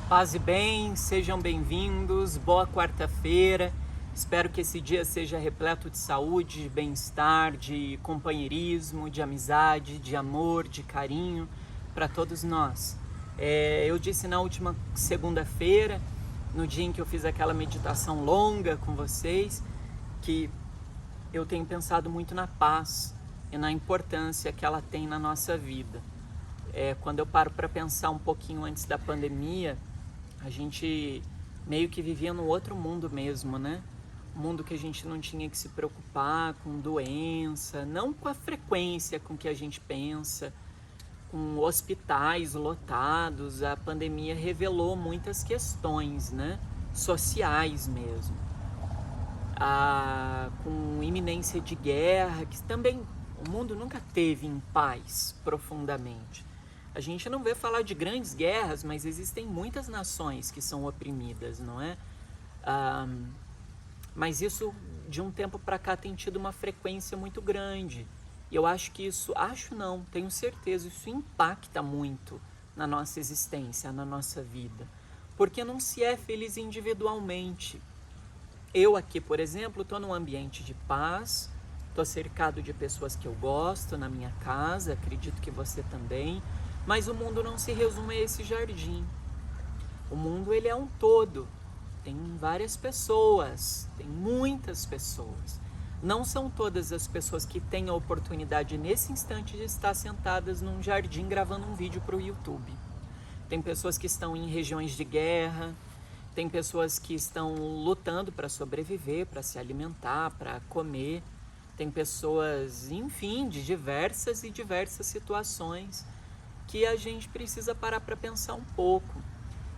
Paz e bem, sejam bem-vindos, boa quarta-feira. Espero que esse dia seja repleto de saúde, de bem-estar, de companheirismo, de amizade, de amor, de carinho para todos nós. Eu disse na última segunda-feira, no dia em que eu fiz aquela meditação longa com vocês, que eu tenho pensado muito na paz e na importância que ela tem na nossa vida. Quando eu paro para pensar um pouquinho antes da pandemia, a gente meio que vivia num outro mundo mesmo, né? Um mundo que a gente não tinha que se preocupar com doença, não com a frequência com que a gente pensa, com hospitais lotados. A pandemia revelou muitas questões, né? Sociais mesmo. Com iminência de guerra, que também o mundo nunca teve em paz profundamente. A gente não vê falar de grandes guerras, mas existem muitas nações que são oprimidas, não é? Mas isso, de um tempo para cá, tem tido uma frequência muito grande. E eu acho que tenho certeza, isso impacta muito na nossa existência, na nossa vida. Porque não se é feliz individualmente. Eu aqui, por exemplo, estou num ambiente de paz, estou cercado de pessoas que eu gosto na minha casa, acredito que você também. Mas o mundo não se resume a esse jardim. O mundo, ele é um todo. Tem várias pessoas, tem muitas pessoas. Não são todas as pessoas que têm a oportunidade nesse instante de estar sentadas num jardim gravando um vídeo para o YouTube. Tem pessoas que estão em regiões de guerra, tem pessoas que estão lutando para sobreviver, para se alimentar, para comer. Tem pessoas, enfim, de diversas situações que a gente precisa parar para pensar um pouco.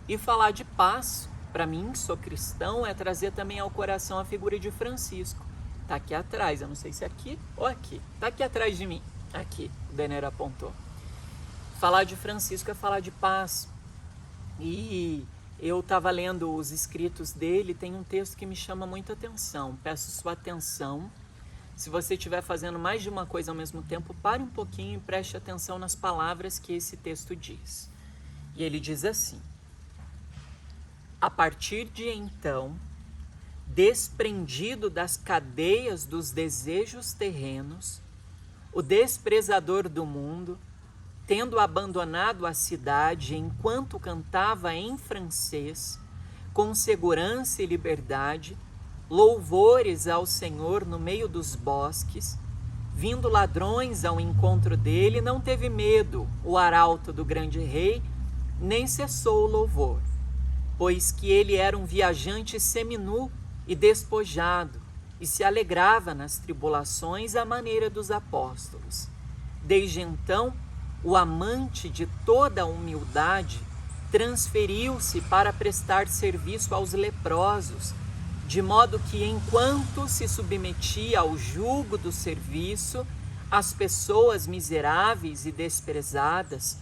E falar de paz, para mim, que sou cristão, é trazer também ao coração a figura de Francisco. Tá aqui atrás, eu não sei se é aqui ou aqui. Tá aqui atrás de mim. Aqui, o Denner apontou. Falar de Francisco é falar de paz. E eu estava lendo os escritos dele, tem um texto que me chama muita atenção. Peço sua atenção. Se você estiver fazendo mais de uma coisa ao mesmo tempo, pare um pouquinho e preste atenção nas palavras que esse texto diz. E ele diz assim: a partir de então, desprendido das cadeias dos desejos terrenos, o desprezador do mundo, tendo abandonado a cidade enquanto cantava em francês, com segurança e liberdade, louvores ao Senhor no meio dos bosques, vindo ladrões ao encontro dele, não teve medo o arauto do grande rei, nem cessou o louvor, pois que ele era um viajante seminu e despojado, e se alegrava nas tribulações à maneira dos apóstolos. Desde então, o amante de toda a humildade transferiu-se para prestar serviço aos leprosos, de modo que, enquanto se submetia ao jugo do serviço, as pessoas miseráveis e desprezadas,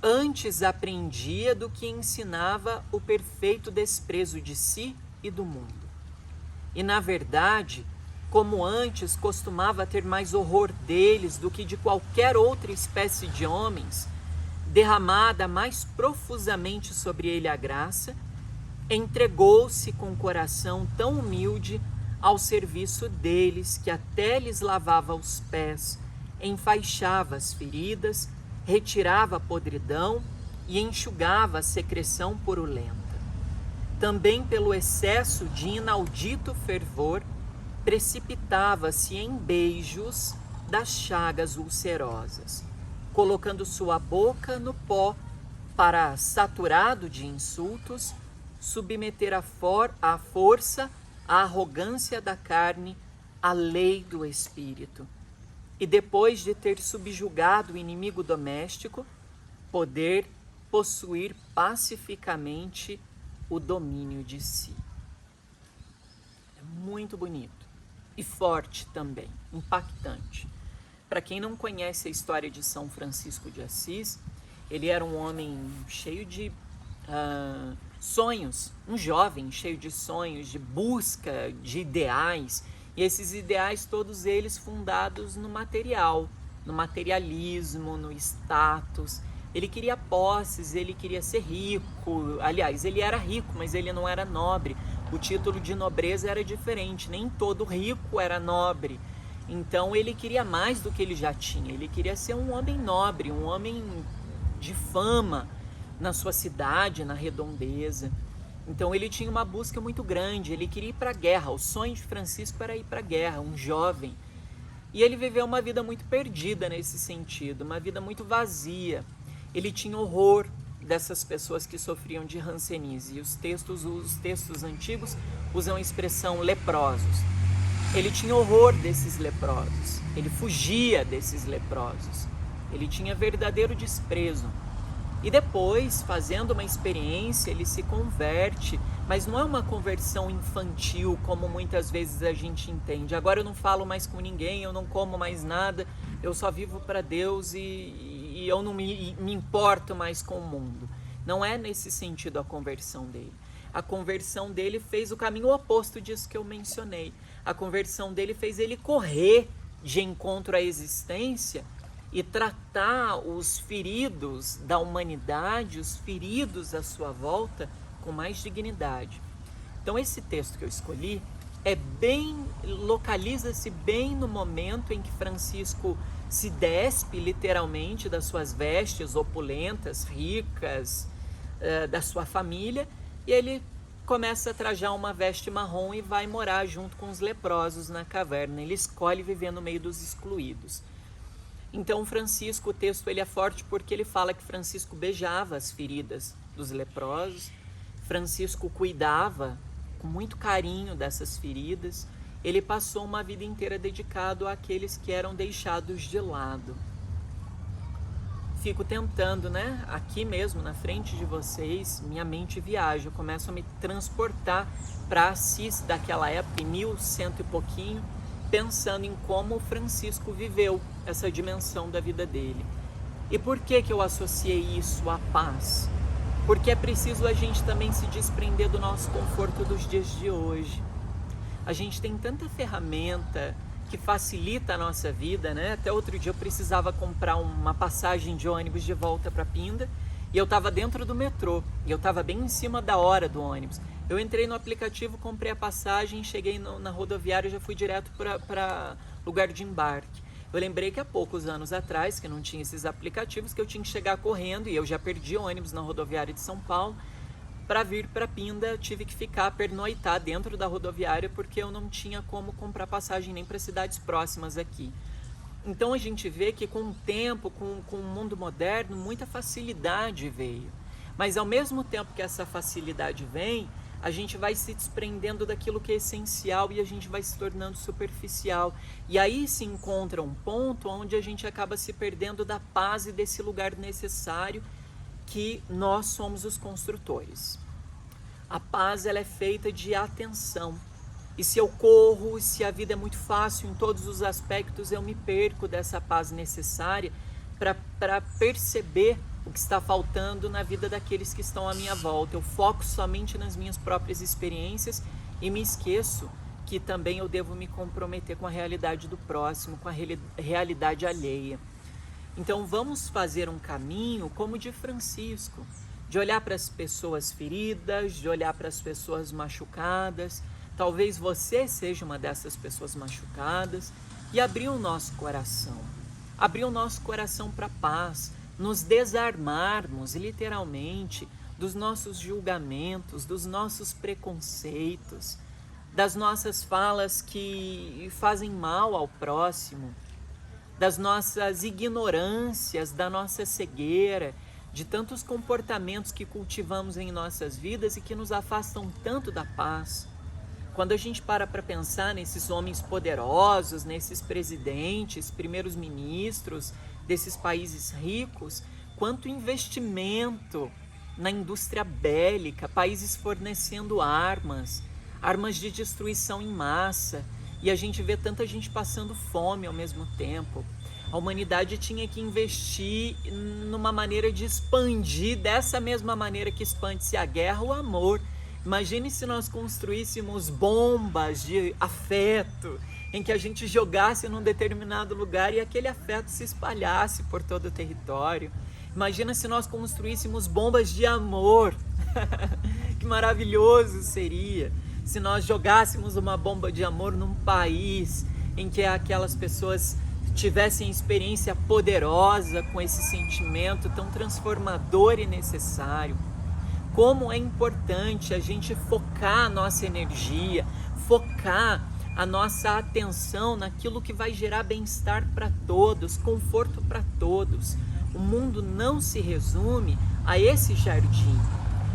antes aprendia do que ensinava o perfeito desprezo de si e do mundo. E, na verdade, como antes costumava ter mais horror deles do que de qualquer outra espécie de homens, derramada mais profusamente sobre ele a graça, entregou-se com coração tão humilde ao serviço deles que até lhes lavava os pés, enfaixava as feridas, retirava a podridão e enxugava a secreção purulenta. Também pelo excesso de inaudito fervor, precipitava-se em beijos das chagas ulcerosas, colocando sua boca no pó para, saturado de insultos, submeter à força, à arrogância da carne, à lei do espírito. E depois de ter subjugado o inimigo doméstico, poder possuir pacificamente o domínio de si. É muito bonito e forte também, impactante. Para quem não conhece a história de São Francisco de Assis, ele era um homem cheio de sonhos, um jovem cheio de sonhos, de busca de ideais, e esses ideais todos eles fundados no material, no materialismo, no status, Ele queria posses, ele queria ser rico. Aliás, ele era rico, mas ele não era nobre. O título de nobreza era diferente, nem todo rico era nobre. Então ele queria mais do que ele já tinha. Ele queria ser um homem nobre, um homem de fama na sua cidade, na redondeza. Então ele tinha uma busca muito grande, ele queria ir para a guerra. O sonho de Francisco era ir para a guerra, um jovem. E ele viveu uma vida muito perdida nesse sentido, uma vida muito vazia. Ele tinha horror dessas pessoas que sofriam de hanseníase. E os textos antigos usam a expressão leprosos. Ele tinha horror desses leprosos, ele fugia desses leprosos. Ele tinha verdadeiro desprezo. E depois, fazendo uma experiência, ele se converte, mas não é uma conversão infantil, como muitas vezes a gente entende. Agora eu não falo mais com ninguém, eu não como mais nada, eu só vivo para Deus e eu não me importo mais com o mundo. Não é nesse sentido a conversão dele. A conversão dele fez o caminho oposto disso que eu mencionei. A conversão dele fez ele correr de encontro à existência e tratar os feridos da humanidade, os feridos à sua volta, com mais dignidade. Então esse texto que eu escolhi localiza-se bem no momento em que Francisco se despe literalmente das suas vestes opulentas, ricas, da sua família, e ele começa a trajar uma veste marrom e vai morar junto com os leprosos na caverna. Ele escolhe viver no meio dos excluídos. Então Francisco, o texto ele é forte porque ele fala que Francisco beijava as feridas dos leprosos, Francisco cuidava com muito carinho dessas feridas, ele passou uma vida inteira dedicado àqueles que eram deixados de lado. Fico tentando, né? Aqui mesmo, na frente de vocês, minha mente viaja, eu começo a me transportar para Assis daquela época, em 1100 e pouquinho, pensando em como Francisco viveu essa dimensão da vida dele. E por que eu associei isso à paz? Porque é preciso a gente também se desprender do nosso conforto dos dias de hoje. A gente tem tanta ferramenta que facilita a nossa vida, né? Até outro dia eu precisava comprar uma passagem de ônibus de volta para Pinda e eu estava dentro do metrô e eu estava bem em cima da hora do ônibus. Eu entrei no aplicativo, comprei a passagem, cheguei na rodoviária e já fui direto para lugar de embarque. Eu lembrei que há poucos anos atrás, que não tinha esses aplicativos, que eu tinha que chegar correndo e eu já perdi ônibus na rodoviária de São Paulo. Para vir para Pinda, eu tive que pernoitar dentro da rodoviária porque eu não tinha como comprar passagem nem para cidades próximas aqui. Então a gente vê que com o tempo, com o mundo moderno, muita facilidade veio. Mas ao mesmo tempo que essa facilidade vem, a gente vai se desprendendo daquilo que é essencial e a gente vai se tornando superficial. E aí se encontra um ponto onde a gente acaba se perdendo da paz e desse lugar necessário que nós somos os construtores. A paz ela é feita de atenção. E se eu corro, se a vida é muito fácil em todos os aspectos, eu me perco dessa paz necessária para perceber o que está faltando na vida daqueles que estão à minha volta. Eu foco somente nas minhas próprias experiências e me esqueço que também eu devo me comprometer com a realidade do próximo, com a realidade alheia. Então vamos fazer um caminho como o de Francisco, de olhar para as pessoas feridas, de olhar para as pessoas machucadas. Talvez você seja uma dessas pessoas machucadas e abrir o nosso coração. Abrir o nosso coração para a paz, nos desarmarmos literalmente dos nossos julgamentos, dos nossos preconceitos, das nossas falas que fazem mal ao próximo, das nossas ignorâncias, da nossa cegueira, de tantos comportamentos que cultivamos em nossas vidas e que nos afastam tanto da paz. Quando a gente para pensar nesses homens poderosos, nesses presidentes, primeiros ministros desses países ricos, quanto investimento na indústria bélica, países fornecendo armas de destruição em massa, e a gente vê tanta gente passando fome ao mesmo tempo. A humanidade tinha que investir numa maneira de expandir, dessa mesma maneira que expande-se a guerra, o amor. Imagine se nós construíssemos bombas de afeto, em que a gente jogasse num determinado lugar e aquele afeto se espalhasse por todo o território. Imagina se nós construíssemos bombas de amor. Que maravilhoso seria se nós jogássemos uma bomba de amor num país em que aquelas pessoas tivessem experiência poderosa com esse sentimento tão transformador e necessário. Como é importante a gente focar a nossa energia, focar a nossa atenção naquilo que vai gerar bem-estar para todos, conforto para todos. O mundo não se resume a esse jardim.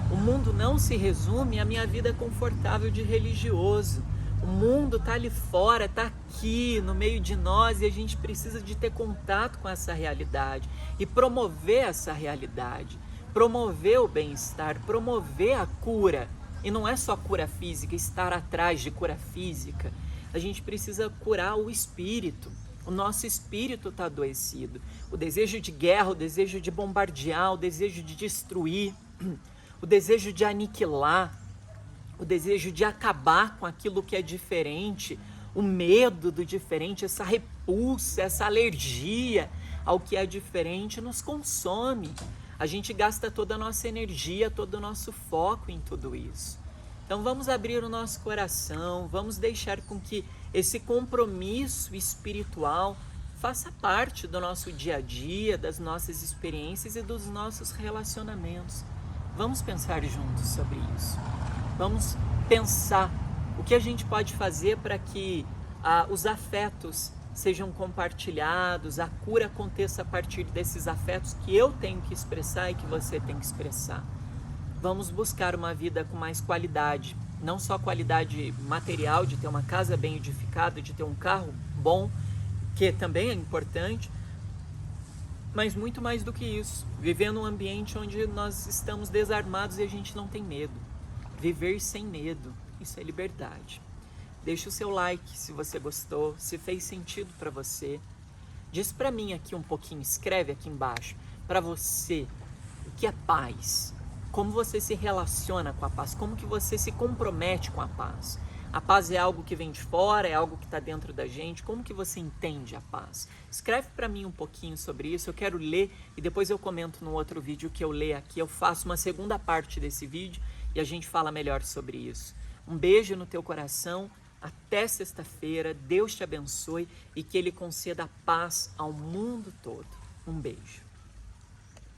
O mundo não se resume à minha vida confortável de religioso. O mundo está ali fora, está aqui no meio de nós e a gente precisa de ter contato com essa realidade e promover essa realidade, promover o bem-estar, promover a cura. E não é só cura física, estar atrás de cura física. A gente precisa curar o espírito. O nosso espírito está adoecido. O desejo de guerra, o desejo de bombardear, o desejo de destruir, o desejo de aniquilar, o desejo de acabar com aquilo que é diferente, o medo do diferente, essa repulsa, essa alergia ao que é diferente nos consome. A gente gasta toda a nossa energia, todo o nosso foco em tudo isso. Então vamos abrir o nosso coração, vamos deixar com que esse compromisso espiritual faça parte do nosso dia a dia, das nossas experiências e dos nossos relacionamentos. Vamos pensar juntos sobre isso. Vamos pensar o que a gente pode fazer para que os afetos sejam compartilhados, a cura aconteça a partir desses afetos que eu tenho que expressar e que você tem que expressar. Vamos buscar uma vida com mais qualidade, não só qualidade material, de ter uma casa bem edificada, de ter um carro bom, que também é importante, mas muito mais do que isso, viver num ambiente onde nós estamos desarmados e a gente não tem medo. Viver sem medo, isso é liberdade. Deixa o seu like se você gostou, se fez sentido para você. Diz para mim aqui um pouquinho, escreve aqui embaixo, para você, o que é paz? Como você se relaciona com a paz? Como que você se compromete com a paz? A paz é algo que vem de fora, é algo que está dentro da gente. Como que você entende a paz? Escreve para mim um pouquinho sobre isso, eu quero ler e depois eu comento no outro vídeo que eu ler aqui. Eu faço uma segunda parte desse vídeo e a gente fala melhor sobre isso. Um beijo no teu coração, até sexta-feira, Deus te abençoe e que Ele conceda paz ao mundo todo. Um beijo.